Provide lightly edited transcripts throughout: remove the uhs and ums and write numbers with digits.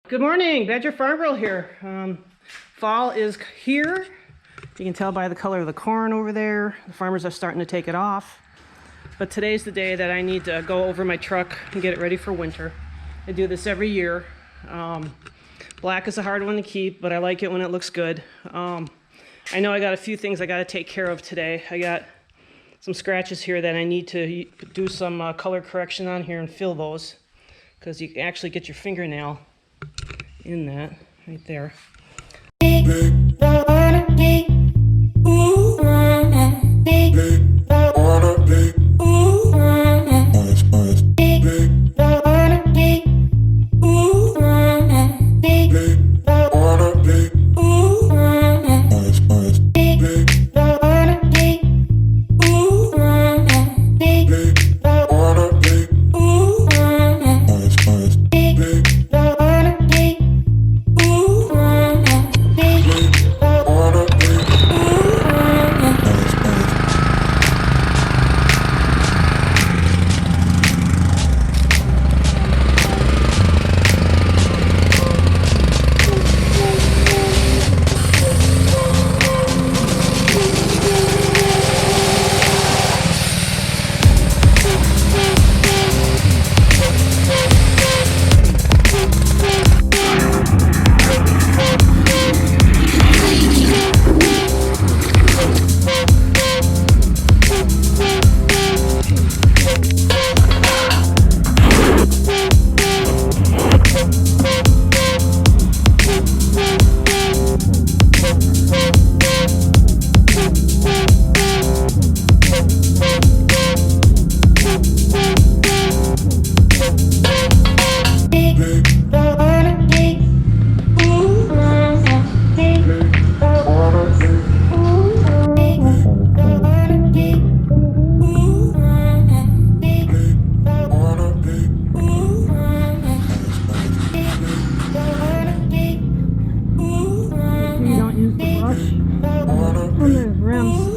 Good morning, BadgerFarmGirl here. Fall is here. You can tell by the color of the corn over there. The farmers are starting to take it off. But today's the day that I need to go over my truck and get it ready for winter. I do this every year. Black is a hard one to keep, but I like it when it looks good. I know I got a few things I got to take care of today. I got some scratches here that I need to do some color correction on here and fill those, because you can actually get your fingernail in that right there.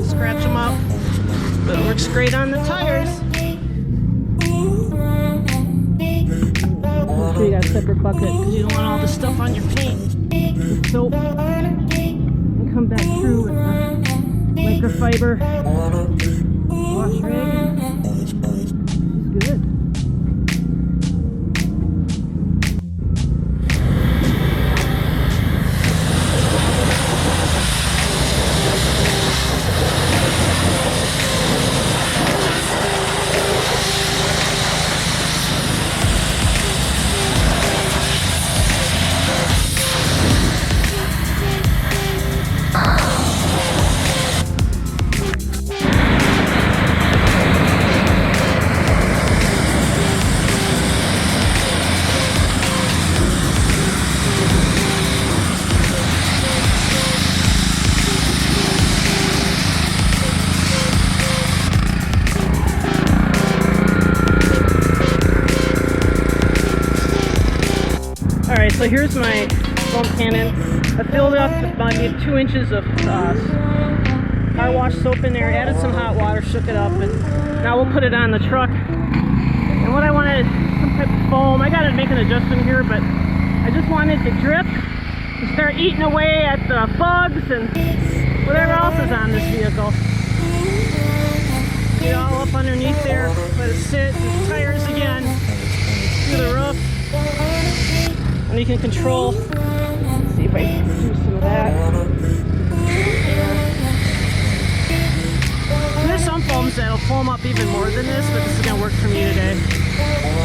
Scratch them up, but it works great on the tires. Make sure you got a separate bucket because you don't want all the stuff on your paint with soap and come back through with microfiber wash rag. It's good. Alright, so here's my foam cannon. I filled up about 2 inches of car wash soap in there, added some hot water, shook it up, and now we'll put it on the truck. And what I wanted, some type of foam. I gotta make an adjustment here, but I just wanted to drip and start eating away at the bugs and whatever else is on this vehicle. Get it all up underneath there, let it sit, the tires again, through the roof. And you can control, let's see if I can do some of that. And there's some foams that'll foam up even more than this, but this is going to work for me today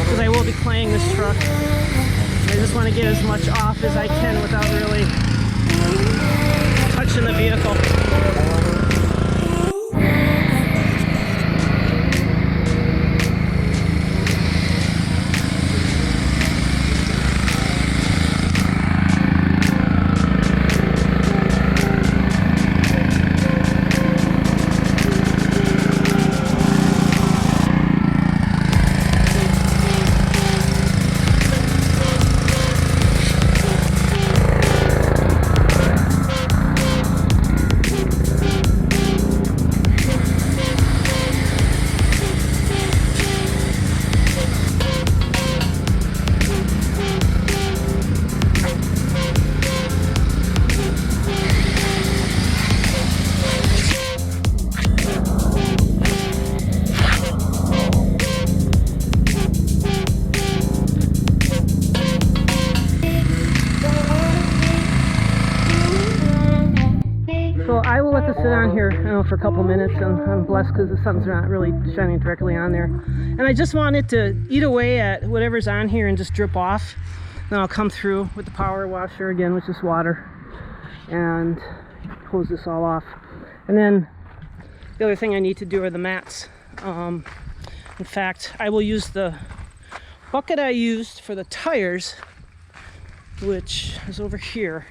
because I will be claying this truck. I just want to get as much off as I can without really touching the vehicle. here, I don't know, for a couple minutes, and I'm blessed because the sun's not really shining directly on there. And I just want it to eat away at whatever's on here and just drip off. Then I'll come through with the power washer again, which is water, and hose this all off. And then the other thing I need to do are the mats. In fact, I will use the bucket I used for the tires, which is over here.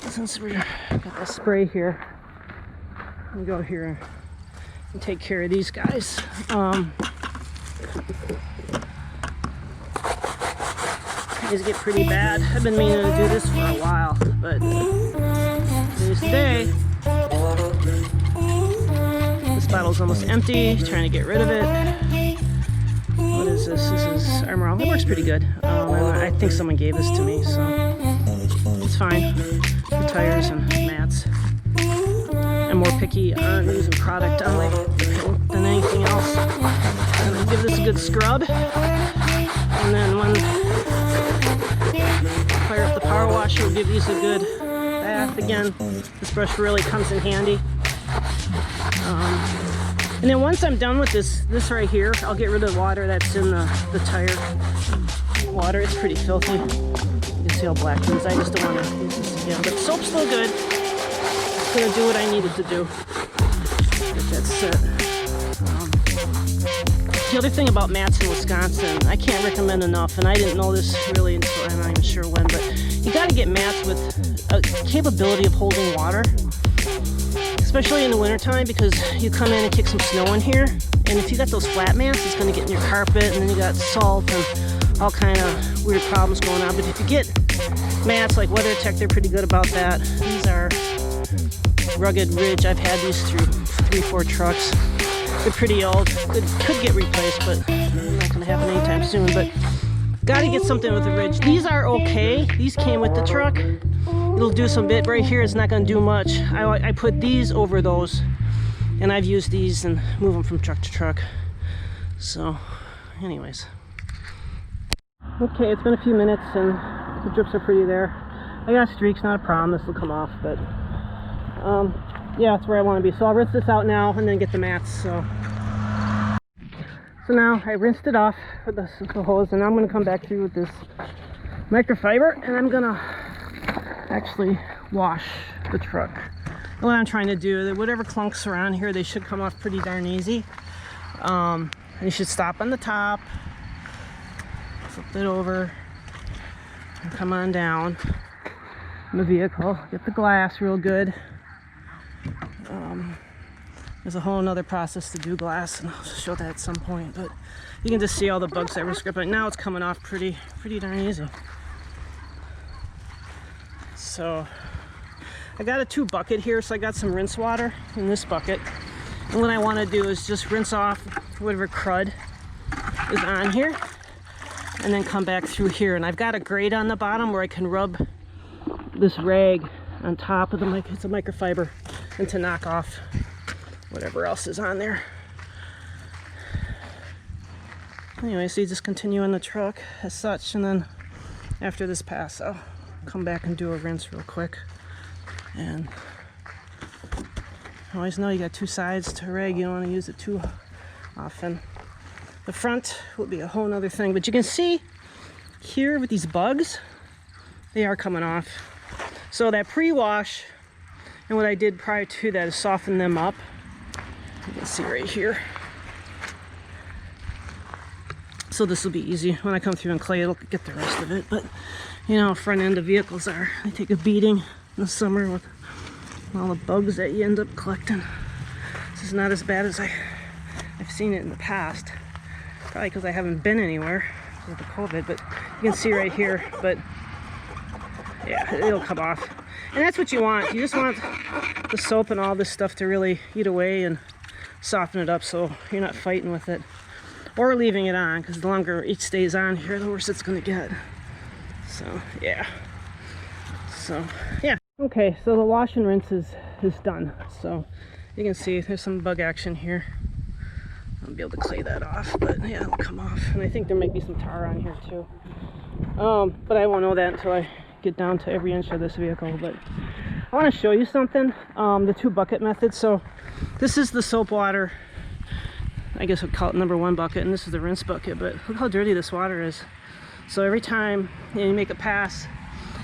Since we got the spray here, I'm gonna go here and take care of these guys. These get pretty bad. I've been meaning to do this for a while, but today's the day. This bottle's almost empty, trying to get rid of it. What is this? This is Armor All. It works pretty good. I think someone gave this to me, so it's fine. For tires and mats. I'm more picky on using product on my paint than anything else. I'm gonna give this a good scrub, and then when fire up the power washer, we'll give these a good bath again. This brush really comes in handy. And then once I'm done with this right here, I'll get rid of the water that's in the tire water. It's pretty filthy. You can see how black it is. I just don't want to use this again. But soap's still good. It's going to do what I needed to do. Get that set. The other thing about mats in Wisconsin, I can't recommend enough, and I didn't know this really until I'm not even sure when, but you got to get mats with a capability of holding water. Especially in the wintertime, because you come in and kick some snow in here, and if you got those flat mats, it's going to get in your carpet, and then you got salt and all kind of weird problems going on. But if you get mats like WeatherTech, they're pretty good about that. These are Rugged Ridge. I've had these through 3-4 trucks. They're pretty old. Could get replaced, but not going to happen anytime soon. But got to get something with the Ridge. These are okay. These came with the truck. It'll do some bit. Right here, it's not going to do much. I put these over those, and I've used these and move them from truck to truck. So, anyways. Okay, it's been a few minutes, and the drips are pretty there. I got streaks, not a problem. This will come off, but yeah, that's where I want to be. So I'll rinse this out now, and then get the mats. So now I rinsed it off with the hose, and I'm going to come back through with this microfiber, and I'm going to actually wash the truck. And what I'm trying to do, whatever clunks around here, they should come off pretty darn easy. And you should stop on the top, flip it over, and come on down in the vehicle. Get the glass real good. There's a whole nother process to do glass, and I'll show that at some point. But you can just see all the bugs that were scripting. Now it's coming off pretty darn easy. So I got a 2 bucket here, so I got some rinse water in this bucket, and what I want to do is just rinse off whatever crud is on here, and then come back through here. And I've got a grate on the bottom where I can rub this rag on top of the it's a microfiber, and to knock off whatever else is on there. Anyway, so you just continue in the truck as such, and then after this pass, I'll come back and do a rinse real quick. And you always know you got 2 sides to a rag. You don't want to use it too often. The front will be a whole nother thing, but you can see here with these bugs, they are coming off. So that pre-wash and what I did prior to that is soften them up. You can see right here. So this will be easy. When I come through in clay, it'll get the rest of it. But you know, front end of vehicles they take a beating in the summer with all the bugs that you end up collecting. This is not as bad as I've seen it in the past. Probably because I haven't been anywhere with the COVID, but you can see right here. But yeah, it'll come off. And that's what you want. You just want the soap and all this stuff to really eat away and soften it up, so you're not fighting with it or leaving it on, because the longer it stays on here, the worse it's going to get. So yeah. Okay, so the wash and rinse is done. So you can see there's some bug action here. I'll be able to clay that off, but yeah, it'll come off. And I think there might be some tar on here too. But I won't know that until I get down to every inch of this vehicle. But I want to show you something, the 2 bucket method. So this is the soap water, I guess we'll call it number 1 bucket, and this is the rinse bucket, but look how dirty this water is. So every time you make a pass,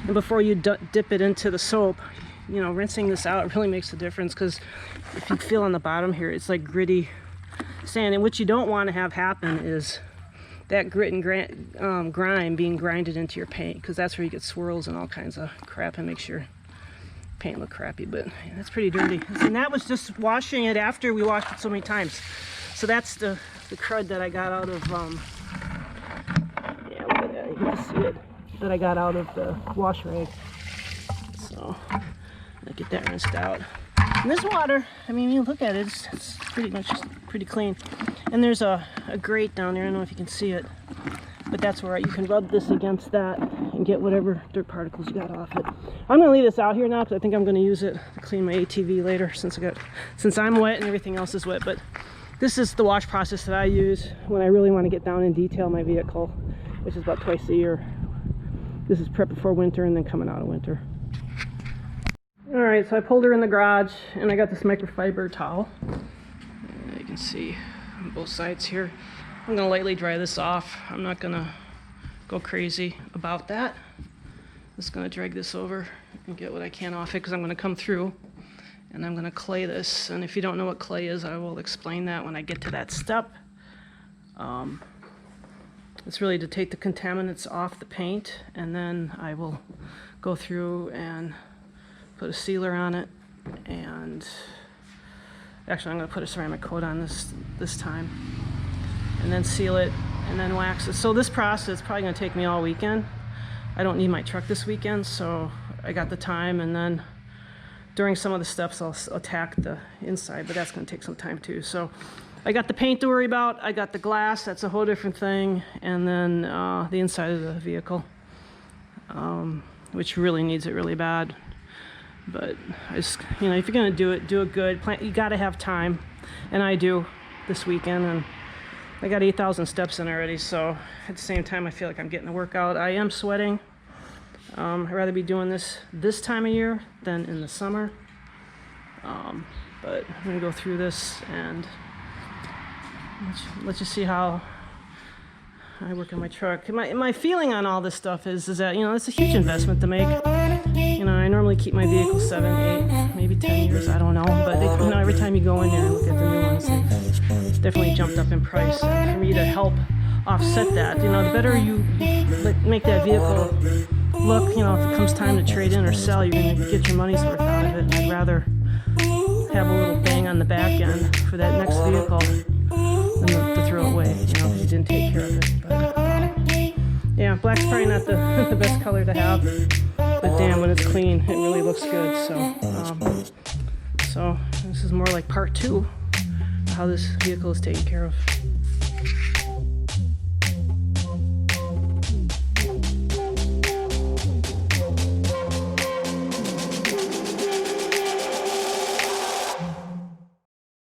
and before you dip it into the soap, you know, rinsing this out really makes a difference, because if you feel on the bottom here, it's like gritty sand, and what you don't want to have happen is that grit and grime being grinded into your paint, because that's where you get swirls and all kinds of crap and makes your paint look crappy. But yeah, that's pretty dirty, and that was just washing it after we washed it so many times. So that's the crud that I got out of yeah, look at that, you can see it, that I got out of the wash rag. So I'll get that rinsed out. And this water, I mean, you look at it, it's pretty much pretty clean. And there's a grate down there, I don't know if you can see it, but that's where you can rub this against that and get whatever dirt particles you got off it. I'm gonna leave this out here now because I think I'm gonna use it to clean my ATV later, since I'm wet and everything else is wet. But this is the wash process that I use when I really want to get down in detail my vehicle, which is about twice a year. This is prep before winter and then coming out of winter. All right, so I pulled her in the garage and I got this microfiber towel. You can see on both sides here. I'm gonna lightly dry this off. I'm not gonna go crazy about that. Just gonna drag this over and get what I can off it, because I'm gonna come through and I'm gonna clay this. And if you don't know what clay is, I will explain that when I get to that step. It's really to take the contaminants off the paint, and then I will go through and put a sealer on it, and actually I'm going to put a ceramic coat on this time, and then seal it, and then wax it. So this process is probably going to take me all weekend. I don't need my truck this weekend, so I got the time, and then during some of the steps I'll attack the inside, but that's going to take some time too. So I got the paint to worry about, I got the glass, that's a whole different thing, and then the inside of the vehicle, which really needs it really bad. But I just, you know, if you're gonna do it good. You gotta have time, and I do this weekend, and I got 8,000 steps in already. So at the same time, I feel like I'm getting a workout. I am sweating. I'd rather be doing this time of year than in the summer. But I'm gonna go through this and let's just see how I work on my truck. My feeling on all this stuff is that, you know, it's a huge investment to make. You know, I normally keep my vehicle 7, 8, maybe 10 years, I don't know. But you know, every time you go in there and look at the new ones, it's definitely jumped up in price. And for me to help offset that, you know, the better you make that vehicle look, you know, if it comes time to trade in or sell, you're going to get your money's worth out of it. And I'd rather have a little bang on the back end for that next vehicle than to throw it away, you know, if you didn't take care of it. But yeah, black's probably not the best color to have, but damn, when it's clean, it really looks good. So this is more like part 2 of how this vehicle is taken care of.